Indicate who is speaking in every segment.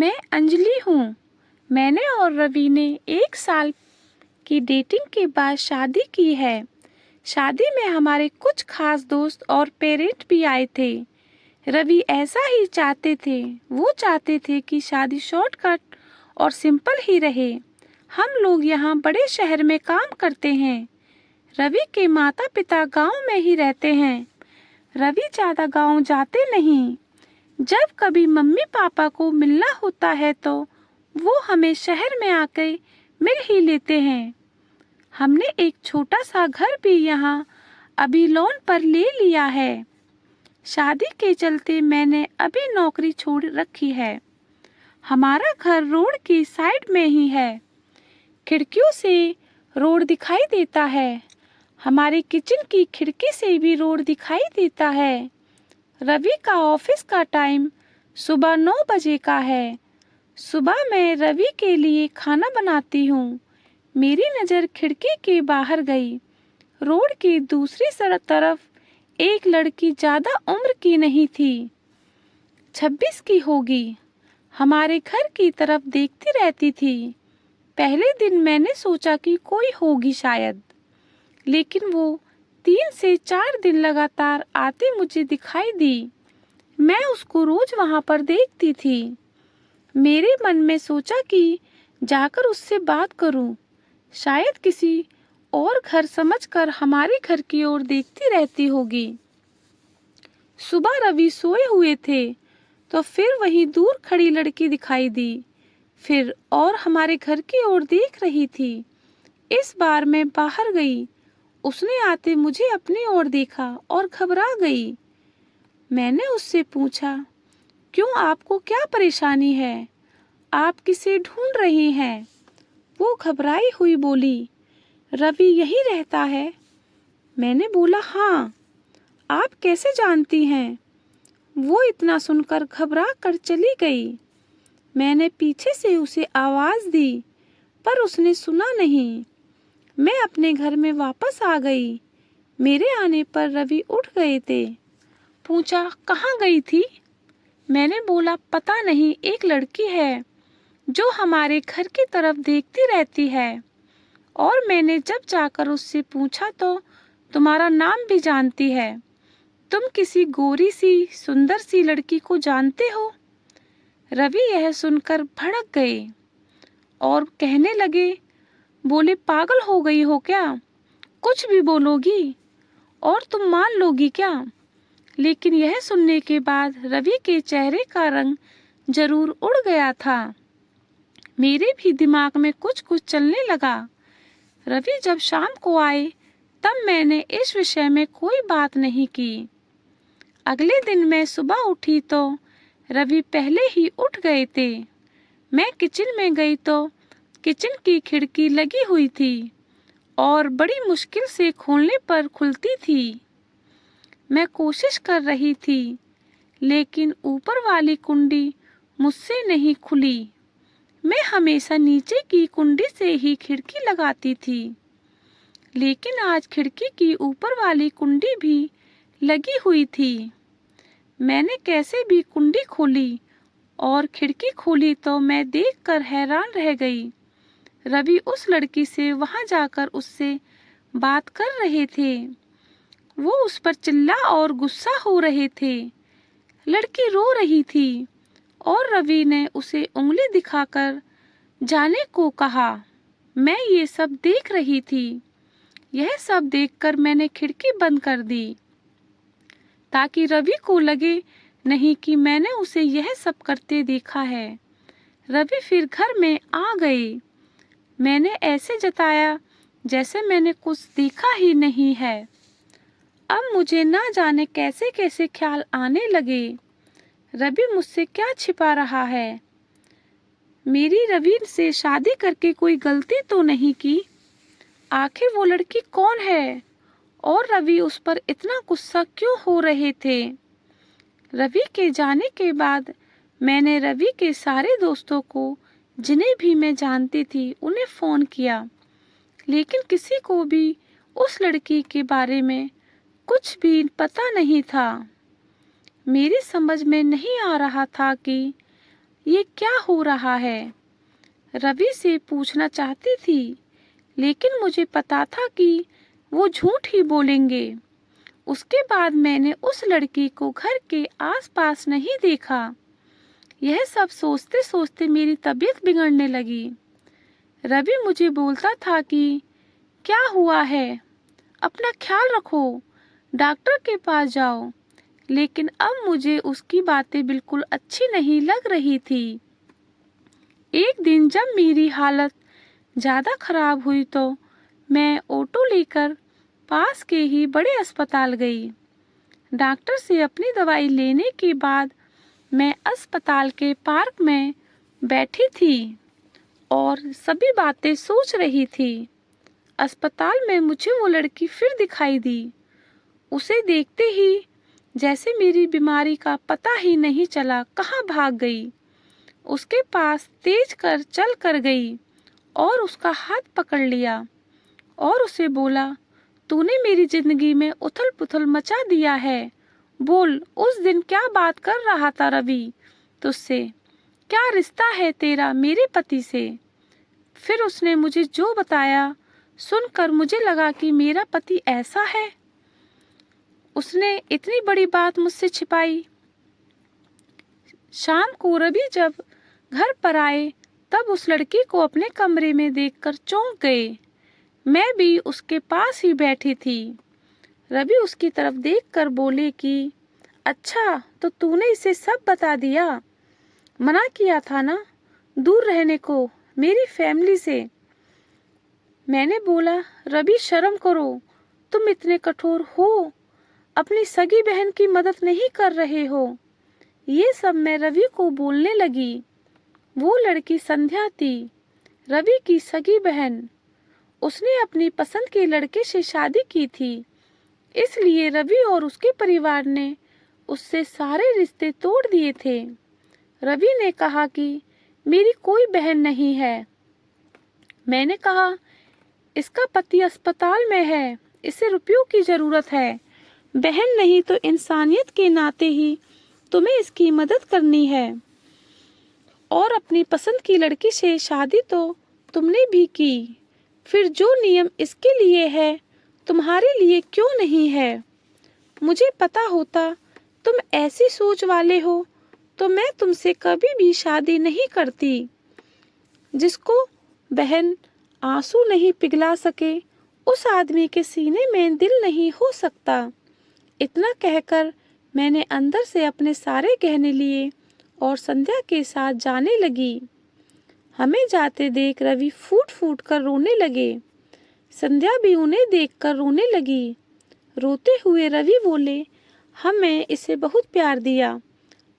Speaker 1: मैं अंजलि हूँ। मैंने और रवि ने 1 साल की डेटिंग के बाद शादी की है। शादी में हमारे कुछ खास दोस्त और पेरेंट भी आए थे। रवि ऐसा ही चाहते थे। वो चाहते थे कि शादी शॉर्टकट और सिंपल ही रहे। हम लोग यहाँ बड़े शहर में काम करते हैं। रवि के माता पिता गांव में ही रहते हैं। रवि ज़्यादा गांव जाते नहीं। जब कभी मम्मी पापा को मिलना होता है तो वो हमें शहर में आकर मिल ही लेते हैं। हमने एक छोटा सा घर भी यहाँ अभी लोन पर ले लिया है। शादी के चलते मैंने अभी नौकरी छोड़ रखी है। हमारा घर रोड की साइड में ही है। खिड़कियों से रोड दिखाई देता है। हमारी किचन की खिड़की से भी रोड दिखाई देता है। रवि का ऑफिस का टाइम सुबह 9 बजे का है। सुबह मैं रवि के लिए खाना बनाती हूँ। मेरी नज़र खिड़की के बाहर गई। रोड की दूसरी तरफ एक लड़की ज़्यादा उम्र की नहीं थी, 26 की होगी। हमारे घर की तरफ देखती रहती थी। पहले दिन मैंने सोचा कि कोई होगी शायद, लेकिन वो 3 से 4 दिन लगातार आती मुझे दिखाई दी। मैं उसको रोज वहां पर देखती थी। मेरे मन में सोचा कि जाकर उससे बात करूं। शायद किसी और घर समझकर हमारे घर की ओर देखती रहती होगी। सुबह रवि सोए हुए थे तो फिर वही दूर खड़ी लड़की दिखाई दी, फिर और हमारे घर की ओर देख रही थी। इस बार मैं बाहर गई। उसने आते मुझे अपनी ओर देखा और घबरा गई। मैंने उससे पूछा, क्यों, आपको क्या परेशानी है? आप किसे ढूंढ रही हैं? वो घबराई हुई बोली, रवि यही रहता है। मैंने बोला, हाँ। आप कैसे जानती हैं? वो इतना सुनकर घबरा कर चली गई। मैंने पीछे से उसे आवाज दी पर उसने सुना नहीं। मैं अपने घर में वापस आ गई। मेरे आने पर रवि उठ गए थे। पूछा, कहाँ गई थी? मैंने बोला, पता नहीं, एक लड़की है जो हमारे घर की तरफ देखती रहती है। और मैंने जब जाकर उससे पूछा तो तुम्हारा नाम भी जानती है। तुम किसी गोरी सी सुंदर सी लड़की को जानते हो? रवि यह सुनकर भड़क गए और कहने लगे, बोले, पागल हो गई हो क्या? कुछ भी बोलोगी और तुम मान लोगी क्या? लेकिन यह सुनने के बाद रवि के चेहरे का रंग जरूर उड़ गया था। मेरे भी दिमाग में कुछ कुछ चलने लगा। रवि जब शाम को आए तब मैंने इस विषय में कोई बात नहीं की। अगले दिन मैं सुबह उठी तो रवि पहले ही उठ गए थे। मैं किचन में गई तो किचन की खिड़की लगी हुई थी और बड़ी मुश्किल से खोलने पर खुलती थी। मैं कोशिश कर रही थी लेकिन ऊपर वाली कुंडी मुझसे नहीं खुली। मैं हमेशा नीचे की कुंडी से ही खिड़की लगाती थी, लेकिन आज खिड़की की ऊपर वाली कुंडी भी लगी हुई थी। मैंने कैसे भी कुंडी खोली और खिड़की खोली तो मैं देखकर हैरान रह गई। रवि उस लड़की से वहां जाकर उससे बात कर रहे थे। वो उस पर चिल्ला और गुस्सा हो रहे थे। लड़की रो रही थी और रवि ने उसे उंगली दिखाकर जाने को कहा। मैं ये सब देख रही थी। यह सब देखकर मैंने खिड़की बंद कर दी ताकि रवि को लगे नहीं कि मैंने उसे यह सब करते देखा है। रवि फिर घर में आ गए। मैंने ऐसे जताया जैसे मैंने कुछ देखा ही नहीं है। अब मुझे ना जाने कैसे कैसे ख्याल आने लगे। रवि मुझसे क्या छिपा रहा है? मेरी रवि से शादी करके कोई गलती तो नहीं की? आखिर वो लड़की कौन है और रवि उस पर इतना गुस्सा क्यों हो रहे थे? रवि के जाने के बाद मैंने रवि के सारे दोस्तों को, जिन्हें भी मैं जानती थी, उन्हें फ़ोन किया, लेकिन किसी को भी उस लड़की के बारे में कुछ भी पता नहीं था। मेरी समझ में नहीं आ रहा था कि ये क्या हो रहा है? रवि से पूछना चाहती थी, लेकिन मुझे पता था कि वो झूठ ही बोलेंगे। उसके बाद मैंने उस लड़की को घर के आसपास नहीं देखा। यह सब सोचते सोचते मेरी तबीयत बिगड़ने लगी। रवि मुझे बोलता था कि क्या हुआ है, अपना ख्याल रखो, डॉक्टर के पास जाओ। लेकिन अब मुझे उसकी बातें बिल्कुल अच्छी नहीं लग रही थी। एक दिन जब मेरी हालत ज़्यादा खराब हुई तो मैं ऑटो लेकर पास के ही बड़े अस्पताल गई। डॉक्टर से अपनी दवाई लेने के बाद मैं अस्पताल के पार्क में बैठी थी और सभी बातें सोच रही थी। अस्पताल में मुझे वो लड़की फिर दिखाई दी। उसे देखते ही जैसे मेरी बीमारी का पता ही नहीं चला कहाँ भाग गई। उसके पास तेज कर चल कर गई और उसका हाथ पकड़ लिया और उसे बोला, तूने मेरी जिंदगी में उथल पुथल मचा दिया है। बोल, उस दिन क्या बात कर रहा था रवि तुझसे? क्या रिश्ता है तेरा मेरे पति से? फिर उसने मुझे जो बताया सुनकर मुझे लगा कि मेरा पति ऐसा है। उसने इतनी बड़ी बात मुझसे छिपाई। शाम को रवि जब घर पर आए तब उस लड़की को अपने कमरे में देखकर चौंक गए। मैं भी उसके पास ही बैठी थी। रवि उसकी तरफ देखकर बोले कि अच्छा, तो तूने इसे सब बता दिया? मना किया था ना दूर रहने को मेरी फैमिली से। मैंने बोला, रवि शर्म करो, तुम इतने कठोर हो, अपनी सगी बहन की मदद नहीं कर रहे हो। ये सब मैं रवि को बोलने लगी। वो लड़की संध्या थी, रवि की सगी बहन। उसने अपनी पसंद के लड़के से शादी की थी, इसलिए रवि और उसके परिवार ने उससे सारे रिश्ते तोड़ दिए थे। रवि ने कहा कि मेरी कोई बहन नहीं है। मैंने कहा, इसका पति अस्पताल में है, इसे रुपयों की जरूरत है। बहन नहीं तो इंसानियत के नाते ही तुम्हें इसकी मदद करनी है। और अपनी पसंद की लड़की से शादी तो तुमने भी की, फिर जो नियम इसके लिए है तुम्हारे लिए क्यों नहीं है? मुझे पता होता तुम ऐसी सोच वाले हो तो मैं तुमसे कभी भी शादी नहीं करती। जिसको बहन आंसू नहीं पिघला सके उस आदमी के सीने में दिल नहीं हो सकता। इतना कहकर मैंने अंदर से अपने सारे गहने लिए और संध्या के साथ जाने लगी। हमें जाते देख रवि फूट फूट कर रोने लगे। संध्या भी उन्हें देखकर रोने लगी। रोते हुए रवि बोले, हमें इसे बहुत प्यार दिया,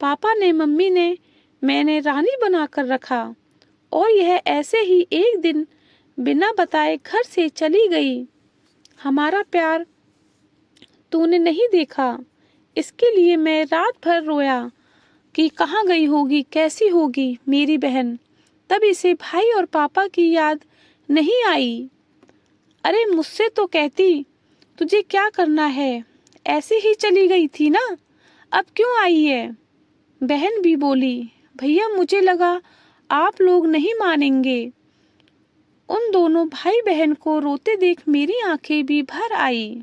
Speaker 1: पापा ने, मम्मी ने, मैंने रानी बनाकर रखा और यह ऐसे ही एक दिन बिना बताए घर से चली गई। हमारा प्यार तूने नहीं देखा, इसके लिए मैं रात भर रोया कि कहाँ गई होगी, कैसी होगी मेरी बहन। तब इसे भाई और पापा की याद नहीं आई। अरे मुझसे तो कहती, तुझे क्या करना है, ऐसे ही चली गई थी ना, अब क्यों आई है? बहन भी बोली, भैया मुझे लगा आप लोग नहीं मानेंगे। उन दोनों भाई बहन को रोते देख मेरी आंखें भी भर आई,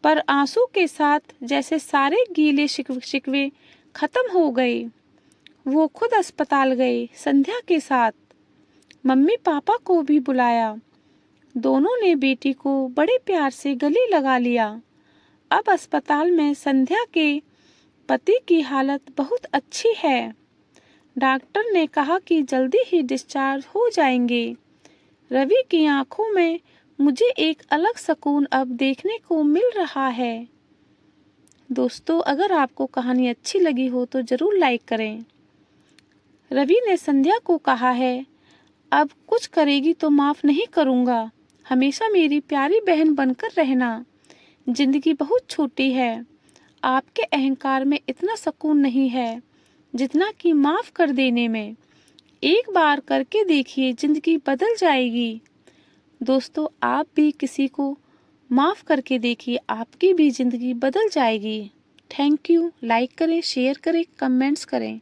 Speaker 1: पर आंसू के साथ जैसे सारे गीले शिकवे खत्म हो गए। वो खुद अस्पताल गए संध्या के साथ। मम्मी पापा को भी बुलाया। दोनों ने बेटी को बड़े प्यार से गले लगा लिया। अब अस्पताल में संध्या के पति की हालत बहुत अच्छी है। डॉक्टर ने कहा कि जल्दी ही डिस्चार्ज हो जाएंगे। रवि की आंखों में मुझे एक अलग सुकून अब देखने को मिल रहा है। दोस्तों, अगर आपको कहानी अच्छी लगी हो तो ज़रूर लाइक करें। रवि ने संध्या को कहा है, अब कुछ करेगी तो माफ़ नहीं करूँगा, हमेशा मेरी प्यारी बहन बनकर रहना। जिंदगी बहुत छोटी है, आपके अहंकार में इतना सुकून नहीं है जितना कि माफ़ कर देने में। एक बार करके देखिए, जिंदगी बदल जाएगी। दोस्तों, आप भी किसी को माफ़ करके देखिए, आपकी भी ज़िंदगी बदल जाएगी। Thank you. लाइक करें, शेयर करें, कमेंट्स करें।